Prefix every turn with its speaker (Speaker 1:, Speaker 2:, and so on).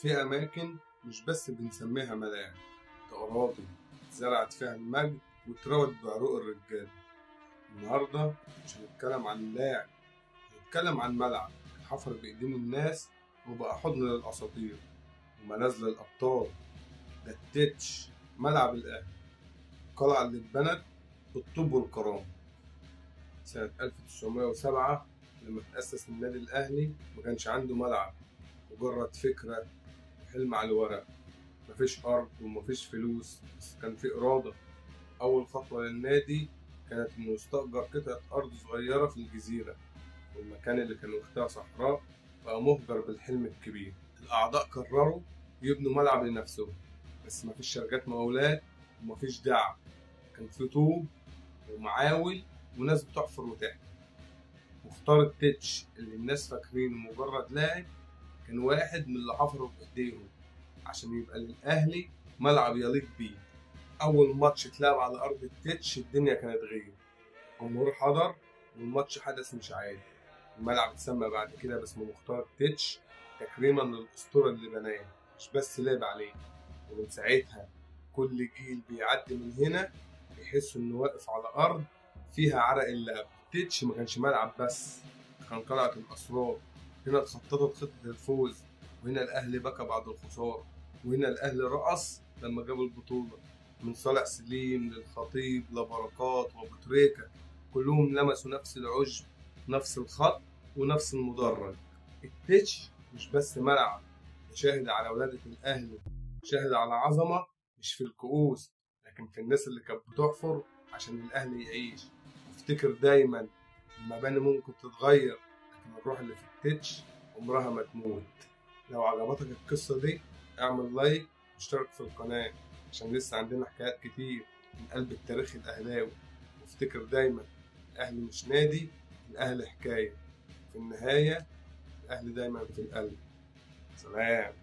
Speaker 1: في أماكن مش بس بنسميها ملاعب، ده أراضي اتزرعت فيها المجد واتروت بعروق الرجال. النهاردة مش هنتكلم عن لاعب، هنتكلم عن ملعب اتحفر بإيدين الناس وبقى حضن للأساطير وملاذ للأبطال. ده التتش، ملعب الأهلي، القلعة اللي اتبنت بالطوب والكرامة. سنة 1907 لما تأسس النادي الأهلي ما كانش عنده ملعب، مجرد فكرة وحلم على الورق. مفيش أرض ومفيش فلوس، بس كان في إرادة. أول خطوة للنادي كانت إنه يستأجر قطعة أرض صغيرة في الجزيرة، والمكان اللي كان وقتها صحراء بقى مهجر بالحلم الكبير. الأعضاء قرروا يبنوا ملعب لنفسهم، بس مفيش شركات مقاولات ومفيش دعم. كان في طوب ومعاول وناس بتحفر وتحت. مختار التتش اللي الناس فاكرينه مجرد لاعب كان واحد من اللي حفروا بإيديهم عشان يبقى للأهلي ملعب يليق بيه. أول ماتش اتلعب على أرض التتش الدنيا كانت غير، الجمهور حضر والماتش حدث مش عادي. الملعب اتسمى بعد كده باسم مختار التتش تكريما للأسطورة اللي بناه، مش بس لعب عليه. ومن ساعتها كل جيل بيعدي من هنا بيحس إنه واقف على أرض فيها عرق اللعب. التتش ما كانش ملعب بس، كان قلعة الأسرار. هنا اتخططت خطة الفوز، وهنا الأهلي بكى بعد الخسارة، وهنا الأهلي رقص لما جاب البطولة. من صالح سليم للخطيب لبركات وأبو تريكة، كلهم لمسوا نفس العشب، نفس الخط ونفس المدرج. التتش مش بس ملعب، ده شاهد على ولادة الأهلي، شاهد على عظمة مش في الكؤوس لكن في الناس اللي كانت بتحفر عشان الأهلي يعيش. وافتكر دايما المباني ممكن تتغير لكن الروح اللي في التتش عمرها ما تموت. لو عجبتك القصة دي اعمل لايك واشترك في القناة عشان لسه عندنا حكايات كتير من قلب التاريخ الأهلاوي. وافتكر دايما الأهلي مش نادي، الأهلي حكاية. في النهاية الأهلي دايما في القلب. سلام.